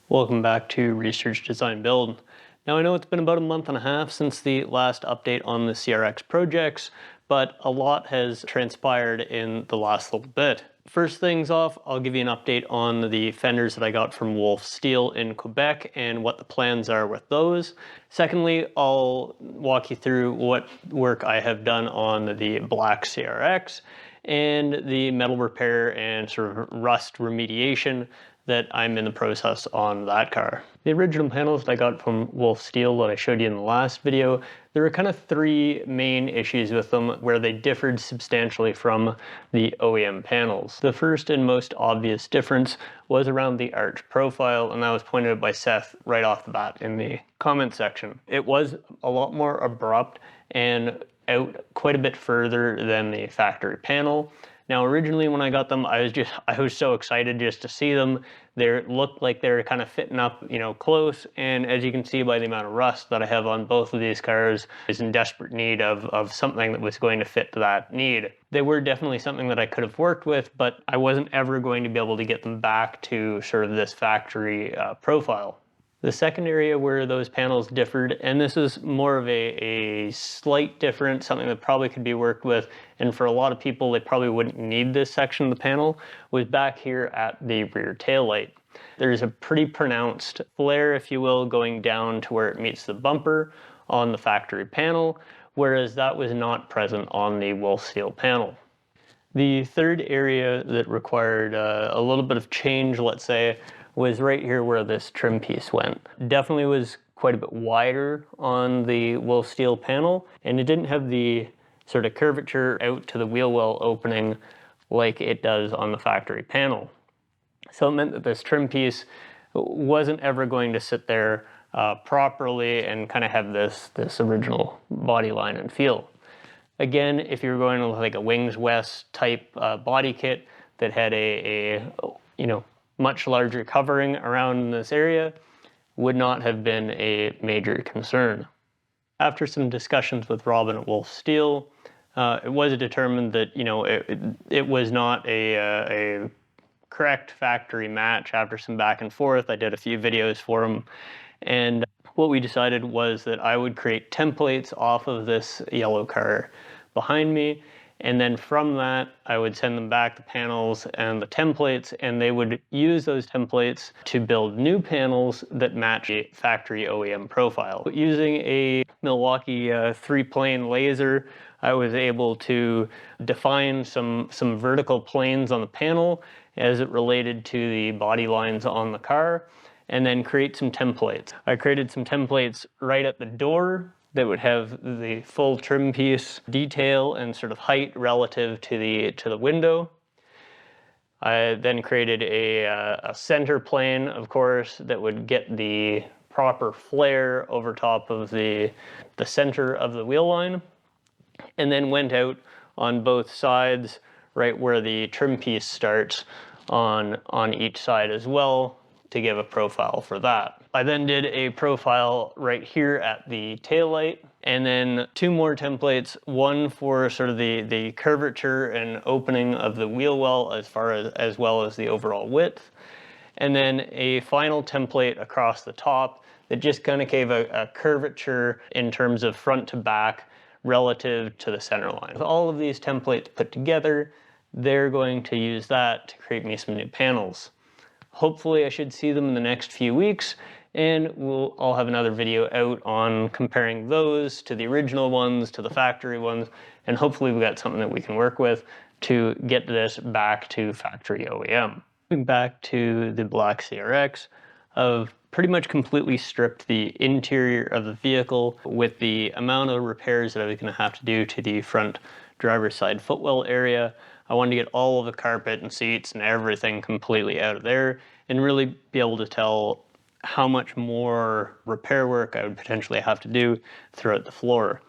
Welcome back to Research Design Build. Now I know it's been about a month and a half since the last update on the CRX projects, but a lot has transpired in the last little bit. First things off, I'll give you an update on the fenders that I got from Wolf Steel in Quebec and what the plans are with those. Secondly, I'll walk you through what work I have done on the black CRX and the metal repair and sort of rust remediation that I'm in the process on that car. The original panels that I got from Wolf Steel that I showed you in the last video, there were kind of three main issues with them where they differed substantially from the OEM panels. The first and most obvious difference was around the arch profile, and that was pointed out by Seth right off the bat in the comment section. It was a lot more abrupt and out quite a bit further than the factory panel. Now, originally when I got them, I was so excited just to see them. They looked like they were kind of fitting up, close. And as you can see by the amount of rust that I have on both of these cars, I was in desperate need of something that was going to fit that need. They were definitely something that I could have worked with, but I wasn't ever going to be able to get them back to sort of this factory profile. The second area where those panels differed, and this is more of a slight difference, something that probably could be worked with, and for a lot of people they probably wouldn't need this section of the panel, was back here at the rear taillight. There's a pretty pronounced flare, if you will, going down to where it meets the bumper on the factory panel, whereas that was not present on the Wolf Steel panel. The third area that required a little bit of change, let's say, was right here where this trim piece went. Definitely was quite a bit wider on the Wolf Steel panel, and it didn't have the sort of curvature out to the wheel well opening like it does on the factory panel. So it meant that this trim piece wasn't ever going to sit there properly and kind of have this original body line and feel. Again, if you were going with like a Wings West type body kit that had a much larger covering around this area, would not have been a major concern. After some discussions with Robin at Wolf Steel, it was determined that it was not a correct factory match. After some back and forth, I did a few videos for him, and what we decided was that I would create templates off of this yellow car behind me, and then from that, I would send them back the panels and the templates, and they would use those templates to build new panels that match a factory OEM profile. Using a Milwaukee 3-plane laser, I was able to define some vertical planes on the panel as it related to the body lines on the car, and then create some templates. I created some templates right at the door that would have the full trim piece detail and sort of height relative to the window. I then created a center plane, of course, that would get the proper flare over top of the center of the wheel line, and then went out on both sides, right where the trim piece starts on each side as well, to give a profile for that. I then did a profile right here at the taillight, and then two more templates, one for sort of the curvature and opening of the wheel well as well as the overall width, and then a final template across the top that just kind of gave a curvature in terms of front to back relative to the center line. With all of these templates put together, they're going to use that to create me some new panels. Hopefully I should see them in the next few weeks, and I'll have another video out on comparing those to the original ones, to the factory ones, and hopefully we got something that we can work with to get this back to factory OEM. Moving back to the black CRX, I've pretty much completely stripped the interior of the vehicle with the amount of repairs that I was going to have to do to the front driver's side footwell area. I wanted to get all of the carpet and seats and everything completely out of there and really be able to tell how much more repair work I would potentially have to do throughout the floor.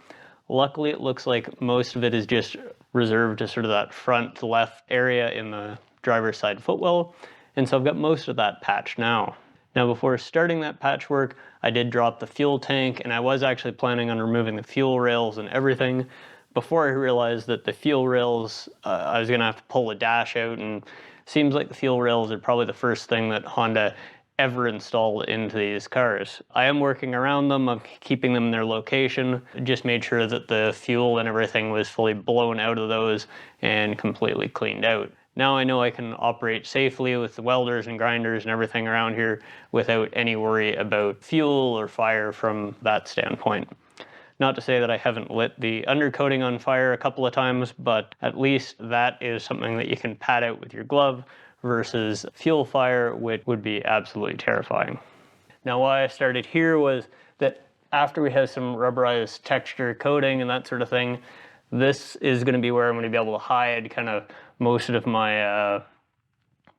Luckily, it looks like most of it is just reserved to sort of that front left area in the driver's side footwell, and so I've got most of that patched now. Now, before starting that patchwork, I did drop the fuel tank, and I was actually planning on removing the fuel rails and everything. Before I realized that the fuel rails, I was going to have to pull the dash out, and it seems like the fuel rails are probably the first thing that Honda ever installed into these cars. I am working around them, I'm keeping them in their location, just made sure that the fuel and everything was fully blown out of those and completely cleaned out. Now I know I can operate safely with the welders and grinders and everything around here without any worry about fuel or fire from that standpoint. Not to say that I haven't lit the undercoating on fire a couple of times, but at least that is something that you can pat out with your glove versus fuel fire, which would be absolutely terrifying. Now, why I started here was that after we have some rubberized texture coating and that sort of thing, this is going to be where I'm going to be able to hide kind of most of my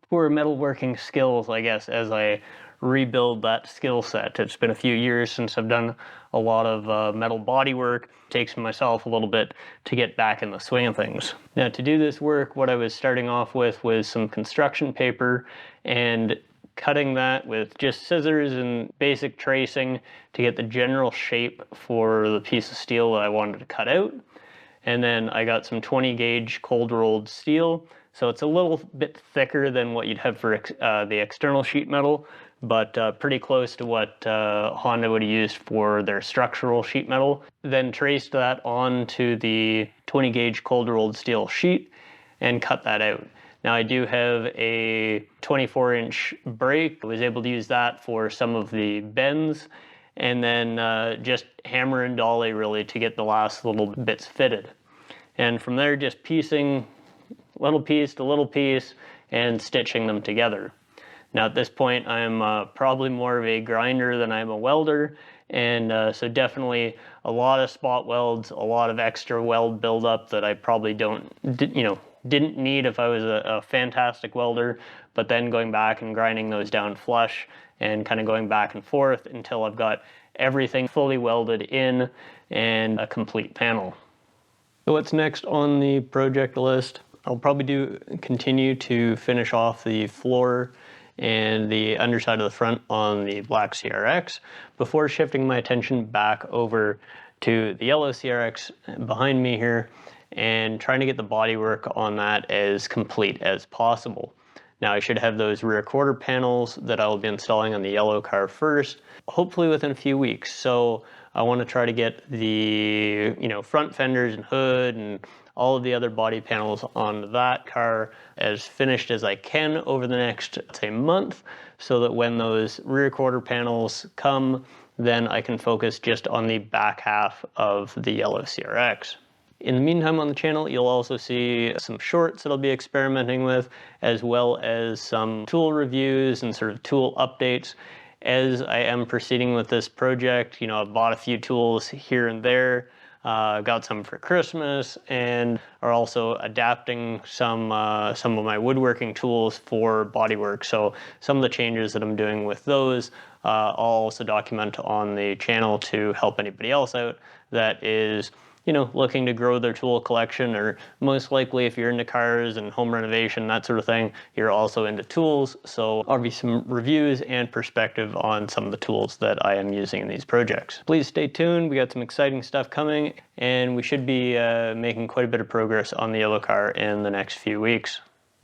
poor metalworking skills, I guess, as I rebuild that skill set. It's been a few years since I've done a lot of metal body work. It takes myself a little bit to get back in the swing of things. Now, to do this work, what I was starting off with was some construction paper and cutting that with just scissors and basic tracing to get the general shape for the piece of steel that I wanted to cut out. And then I got some 20 gauge cold rolled steel. So it's a little bit thicker than what you'd have for the external sheet metal, but pretty close to what Honda would have used for their structural sheet metal. Then traced that onto the 20 gauge cold rolled steel sheet and cut that out. Now I do have a 24-inch brake. I was able to use that for some of the bends, and then just hammer and dolly really to get the last little bits fitted. And from there, just piecing little piece to little piece and stitching them together. Now at this point, I'm probably more of a grinder than I'm a welder, and so definitely a lot of spot welds, a lot of extra weld buildup that I probably didn't need if I was a fantastic welder, but then going back and grinding those down flush and kind of going back and forth until I've got everything fully welded in and a complete panel. So what's next on the project list? I'll probably continue to finish off the floor and the underside of the front on the black CRX before shifting my attention back over to the yellow CRX behind me here and trying to get the bodywork on that as complete as possible. Now I should have those rear quarter panels that I'll be installing on the yellow car first, hopefully within a few weeks. So I want to try to get the front fenders and hood and all of the other body panels on that car as finished as I can over the next, say, month, so that when those rear quarter panels come, then I can focus just on the back half of the yellow CRX. In the meantime on the channel, you'll also see some shorts that I'll be experimenting with, as well as some tool reviews and sort of tool updates. As I am proceeding with this project, I've bought a few tools here and there, got some for Christmas, and are also adapting some of my woodworking tools for bodywork. So some of the changes that I'm doing with those, I'll also document on the channel to help anybody else out that is looking to grow their tool collection, or most likely if you're into cars and home renovation, that sort of thing, you're also into tools. So I'll be some reviews and perspective on some of the tools that I am using in these projects. Please stay tuned. We got some exciting stuff coming, and we should be making quite a bit of progress on the yellow car in the next few weeks.